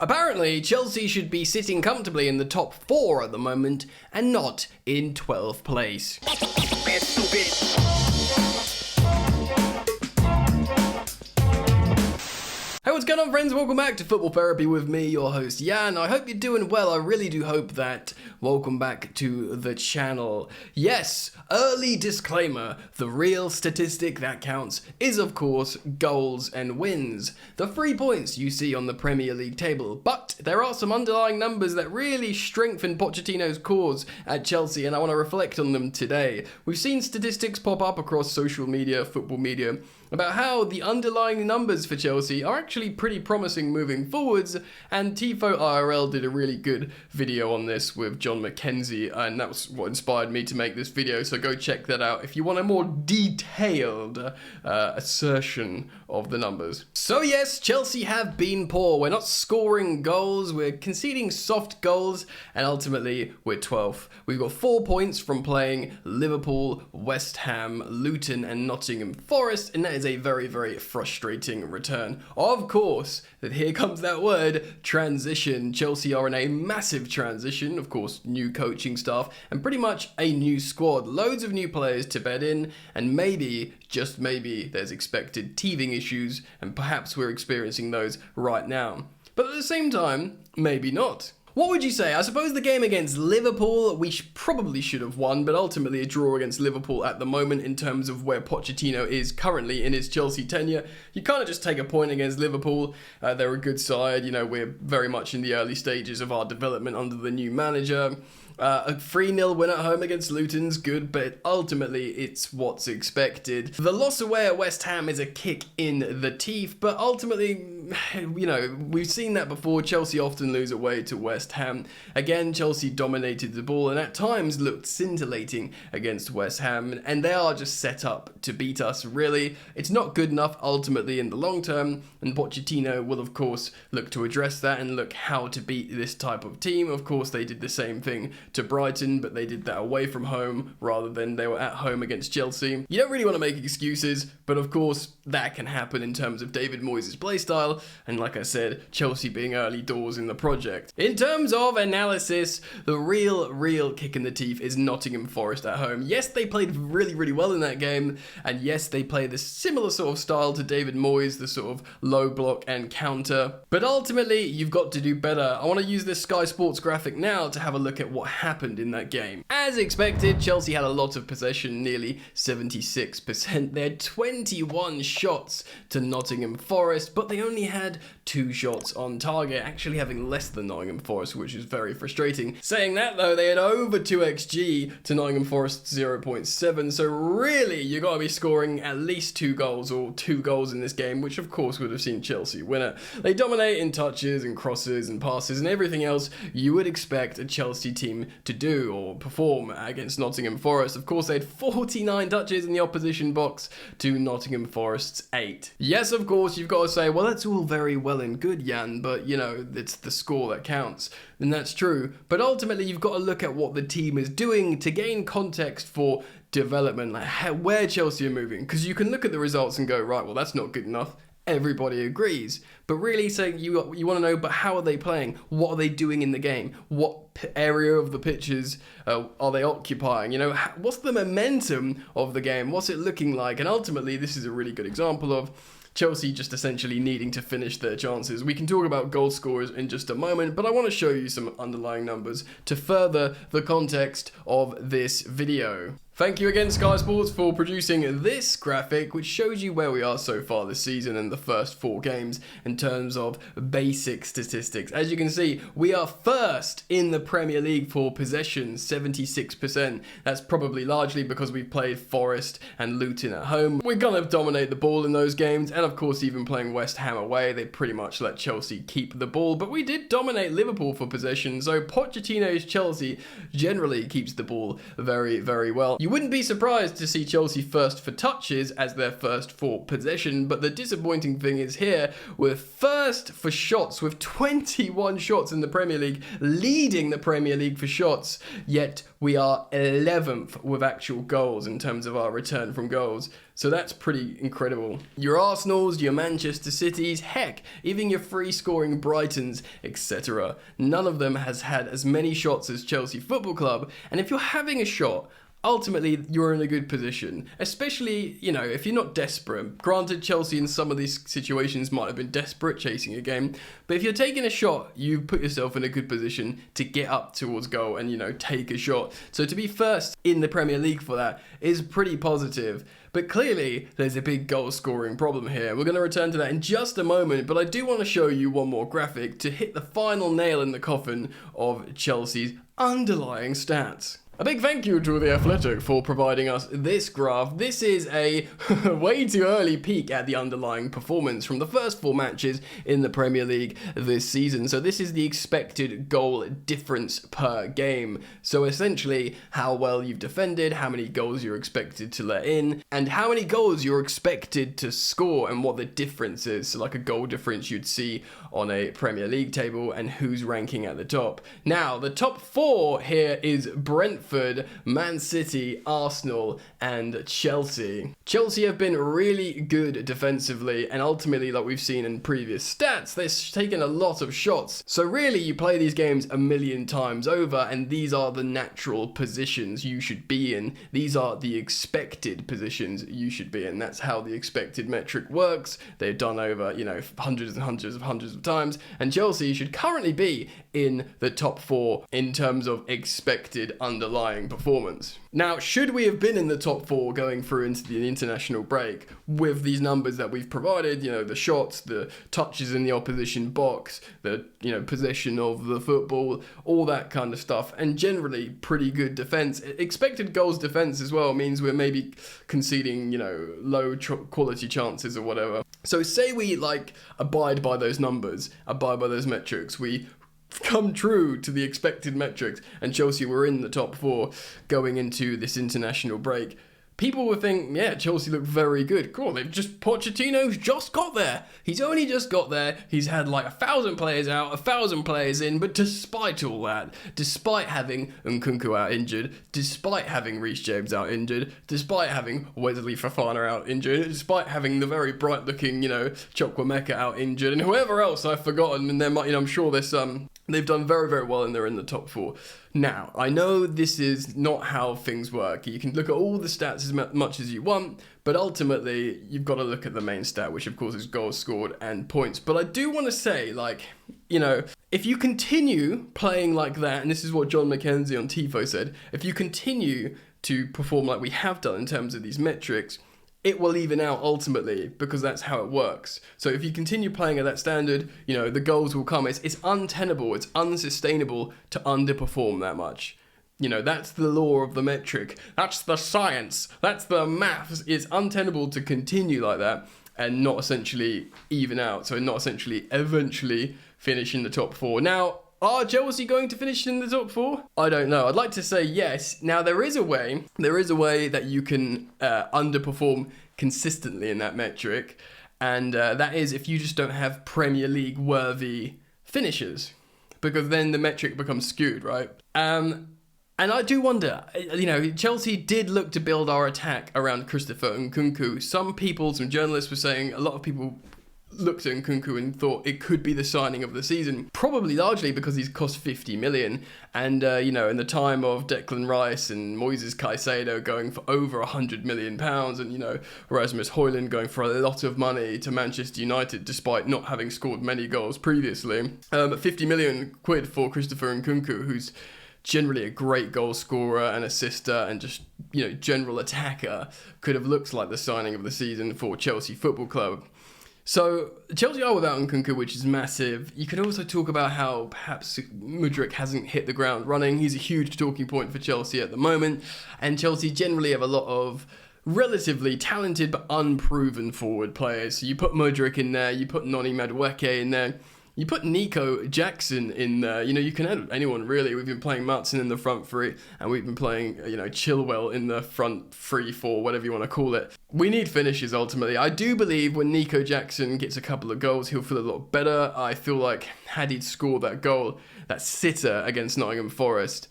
Apparently, Chelsea should be sitting comfortably in the top 4 at the moment and not in 12th place. Hey, what's going on, friends? Welcome back to Football Therapy with me, your host Jan. I hope you're doing well. I really do hope that. Welcome back to the channel. Yes, early disclaimer, the real statistic that counts is of course goals and wins. The 3 points you see on the Premier League table, but there are some underlying numbers that really strengthen Pochettino's cause at Chelsea, and I want to reflect on them today. We've seen statistics pop up across social media, football media, about how the underlying numbers for Chelsea are actually pretty promising moving forwards, and Tifo IRL did a really good video on this with John McKenzie, and that was what inspired me to make this video, so go check that out if you want a more detailed assertion of the numbers. So yes, Chelsea have been poor. We're not scoring goals, we're conceding soft goals, and ultimately we're 12th. We've got 4 points from playing Liverpool, West Ham, Luton and Nottingham Forest, and that is a very, very frustrating return. Of course, that here comes that word, transition. Chelsea are in a massive transition, of course, new coaching staff, and pretty much a new squad. Loads of new players to bed in, and maybe, just maybe, there's expected teething issues, and perhaps we're experiencing those right now. But at the same time, maybe not. What would you say? I suppose the game against Liverpool, we probably should have won, but ultimately a draw against Liverpool at the moment in terms of where Pochettino is currently in his Chelsea tenure. You can't just take a point against Liverpool. They're a good side. You know, we're very much in the early stages of our development under the new manager. A 3-0 win at home against Luton's good, but ultimately it's what's expected. The loss away at West Ham is a kick in the teeth, but ultimately, you know, we've seen that before. Chelsea often lose away to West Ham. Again, Chelsea dominated the ball and at times looked scintillating against West Ham, and they are just set up to beat us, really. It's not good enough ultimately in the long term, and Pochettino will of course look to address that and look how to beat this type of team. Of course, they did the same thing to Brighton, but they did that away from home rather than they were at home against Chelsea. You don't really want to make excuses, but of course that can happen in terms of David Moyes' playstyle, and like I said, Chelsea being early doors in the project. In terms of analysis, the real kick in the teeth is Nottingham Forest at home. Yes, they played really well in that game, and yes, they play this similar sort of style to David Moyes, the sort of low block and counter, but ultimately you've got to do better. I want to use this Sky Sports graphic now to have a look at what happened in that game. As expected, Chelsea had a lot of possession, nearly 76%. They had 21 shots to Nottingham Forest, but they only had 2 shots on target, actually having less than Nottingham Forest, which is very frustrating. Saying that though, they had over 2 XG to Nottingham Forest 0.7, so really you got to be scoring at least 2 goals or 2 goals in this game, which of course would have seen Chelsea win it. They dominate in touches and crosses and passes and everything else you would expect a Chelsea team to do or perform against Nottingham Forest. Of course, they had 49 touches in the opposition box to Nottingham Forest's 8. Yes, of course, you've got to say, well, that's all very well and good, Jan, but, you know, it's the score that counts. And that's true. But ultimately, you've got to look at what the team is doing to gain context for development, like where Chelsea are moving. Because you can look at the results and go, right, well, that's not good enough. Everybody agrees, but really saying you want to know, but how are they playing? What are they doing in the game? What area of the pitches are they occupying? You know, what's the momentum of the game? What's it looking like? And ultimately, this is a really good example of Chelsea just essentially needing to finish their chances. We can talk about goal scorers in just a moment, but I want to show you some underlying numbers to further the context of this video. Thank you again, Sky Sports, for producing this graphic, which shows you where we are so far this season in the first 4 games in terms of basic statistics. As you can see, we are first in the Premier League for possession, 76%. That's probably largely because we've played Forest and Luton at home. We're going to dominate the ball in those games, and of course, even playing West Ham away, they pretty much let Chelsea keep the ball, but we did dominate Liverpool for possession, so Pochettino's Chelsea generally keeps the ball very well. You wouldn't be surprised to see Chelsea first for touches as their first for possession, but the disappointing thing is here, we're first for shots with 21 shots in the Premier League, leading the Premier League for shots, yet we are 11th with actual goals in terms of our return from goals. So that's pretty incredible. Your Arsenals, your Manchester Cities, heck, even your free-scoring Brightons, etc. None of them has had as many shots as Chelsea Football Club, and if you're having a shot, ultimately you're in a good position, especially, you know, if you're not desperate. Granted, Chelsea in some of these situations might have been desperate chasing a game, but if you're taking a shot, you put yourself in a good position to get up towards goal and, you know, take a shot. So to be first in the Premier League for that is pretty positive. But clearly, there's a big goal scoring problem here. We're going to return to that in just a moment, but I do want to show you one more graphic to hit the final nail in the coffin of Chelsea's underlying stats. A big thank you to The Athletic for providing us this graph. This is a way too early peek at the underlying performance from the first 4 matches in the Premier League this season. So this is the expected goal difference per game. So essentially, how well you've defended, how many goals you're expected to let in, and how many goals you're expected to score and what the difference is. So like a goal difference you'd see on a Premier League table and who's ranking at the top. Now, the top 4 here is Brentford, Man City, Arsenal, and Chelsea. Chelsea have been really good defensively, and ultimately, like we've seen in previous stats, they've taken a lot of shots. So really, you play these games a million times over, and these are the natural positions you should be in. These are the expected positions you should be in. That's how the expected metric works. They've done over, you know, hundreds of times, and Chelsea should currently be in the top 4 in terms of expected underlying performance. Now, should we have been in the top 4 going through into the international break with these numbers that we've provided, you know, the shots, the touches in the opposition box, the, you know, possession of the football, all that kind of stuff, and generally pretty good defense. Expected goals defense as well means we're maybe conceding, you know, low quality chances or whatever. So say we like abide by those numbers, abide by those metrics, we come true to the expected metrics, and Chelsea were in the top 4 going into this international break. People would think, yeah, Chelsea look very good. Cool, Pochettino's just got there. He's only just got there. He's had like 1,000 players out, 1,000 players in, but despite all that, despite having Nkunku out injured, despite having Reece James out injured, despite having Wesley Fofana out injured, despite having the very bright looking, you know, Chukwuemeka out injured, and whoever else I've forgotten, and there might, you know, I'm sure there's they've done very, very well and they're in the top 4. Now, I know this is not how things work. You can look at all the stats as much as you want, but ultimately, you've got to look at the main stat, which of course is goals scored and points. But I do want to say, like, you know, if you continue playing like that, and this is what John McKenzie on Tifo said, if you continue to perform like we have done in terms of these metrics, it will even out ultimately, because that's how it works. So if you continue playing at that standard, you know, the goals will come. It's untenable, it's unsustainable to underperform that much. You know, that's the law of the metric. That's the science. That's the maths. It's untenable to continue like that and not essentially even out. So not essentially eventually finish in the top 4. Now, are Chelsea going to finish in the top 4? I don't know. I'd like to say yes. Now, there is a way that you can underperform consistently in that metric, and that is if you just don't have Premier League worthy finishers, because then the metric becomes skewed, right? And I do wonder, you know, Chelsea did look to build our attack around Christopher Nkunku. Some journalists were saying, a lot of people looked at Nkunku and thought it could be the signing of the season, probably largely because he's cost 50 million, and you know, in the time of Declan Rice and Moises Caicedo going for over 100 million pounds, and you know, Rasmus Højlund going for a lot of money to Manchester United despite not having scored many goals previously, 50 million quid for Christopher Nkunku, who's generally a great goal scorer and assister and just, you know, general attacker, could have looked like the signing of the season for Chelsea Football Club. So Chelsea are without Nkunku, which is massive. You could also talk about how perhaps Mudryk hasn't hit the ground running. He's a huge talking point for Chelsea at the moment. And Chelsea generally have a lot of relatively talented but unproven forward players. So you put Mudryk in there, you put Noni Madueke in there. You put Nico Jackson in there, you can add anyone really. We've been playing Martin in the front three, and we've been playing, Chilwell in the front 3-4, whatever you want to call it. We need finishes ultimately. I do believe when Nico Jackson gets a couple of goals, he'll feel a lot better. I feel like had he scored that goal, that sitter against Nottingham Forest,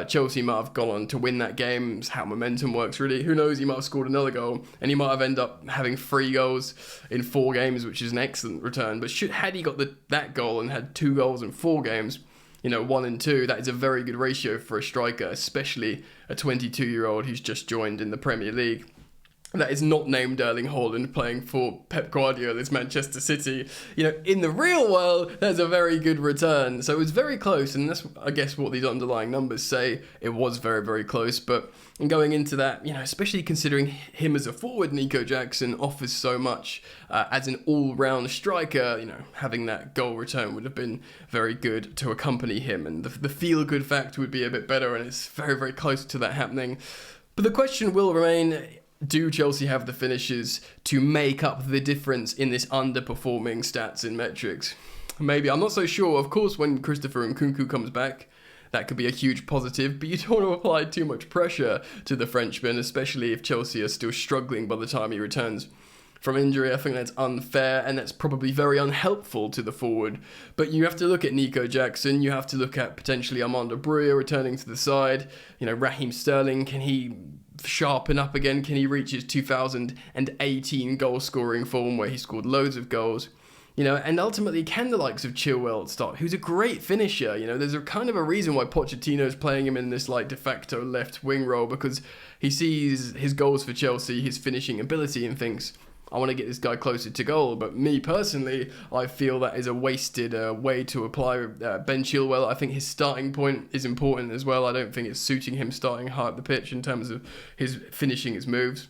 Chelsea might have gone on to win that game. It's how momentum works really. Who knows, he might have scored another goal, and he might have ended up having 3 goals in 4 games, which is an excellent return. But had he got that goal and had 2 goals in 4 games, 1 and 2, that is a very good ratio for a striker, especially a 22-year-old who's just joined in the Premier League. That is not named Erling Haaland playing for Pep Guardiola's Manchester City. In the real world, that's a very good return. So it was very close, and that's, I guess, what these underlying numbers say. It was very, very close. But going into that, especially considering him as a forward, Nico Jackson offers so much as an all-round striker. Having that goal return would have been very good to accompany him, and the feel-good factor would be a bit better, and it's very, very close to that happening. But the question will remain, do Chelsea have the finishes to make up the difference in this underperforming stats and metrics? Maybe, I'm not so sure. Of course, when Christopher Nkunku comes back, that could be a huge positive, but you don't want to apply too much pressure to the Frenchman, especially if Chelsea are still struggling by the time he returns from injury. I think that's unfair, and that's probably very unhelpful to the forward. But you have to look at Nico Jackson, you have to look at potentially Armando Broja returning to the side, Raheem Sterling, can he sharpen up again? Can he reach his 2018 goal scoring form where he scored loads of goals? And ultimately, can the likes of Chilwell start, who's a great finisher? There's a kind of a reason why Pochettino's playing him in this de facto left wing role, because he sees his goals for Chelsea, his finishing ability, and thinks, I want to get this guy closer to goal. But me personally, I feel that is a wasted way to apply Ben Chilwell. I think his starting point is important as well. I don't think it's suiting him starting high up the pitch in terms of his finishing his moves.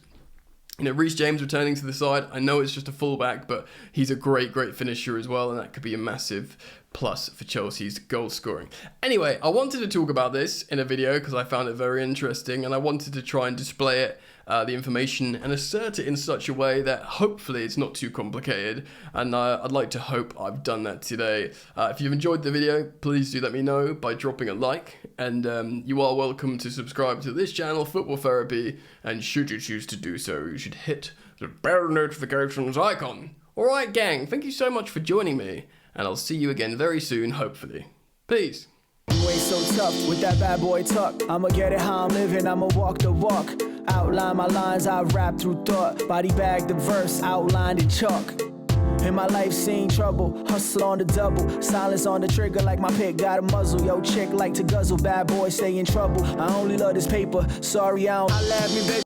Reece James returning to the side, I know it's just a fullback, but he's a great, great finisher as well, and that could be a massive plus for Chelsea's goal scoring. Anyway, I wanted to talk about this in a video because I found it very interesting, and I wanted to try and display it, the information, and assert it in such a way that hopefully it's not too complicated, and I'd like to hope I've done that today. If you've enjoyed the video, please do let me know by dropping a like, and you are welcome to subscribe to this channel, Football Therapy, and should you choose to do so, you should hit the bell notifications icon. Alright gang, thank you so much for joining me, and I'll see you again very soon, hopefully. Peace. You ain't so tough with that bad boy tuck. I'ma get it how I'm living, I'ma walk the walk. Outline my lines, I rap through thought. Body bag the verse, outlined in chalk. In my life seen trouble, hustle on the double. Silence on the trigger like my pick got a muzzle. Yo chick like to guzzle, bad boy stay in trouble. I only love this paper, sorry I don't. I laugh me baby.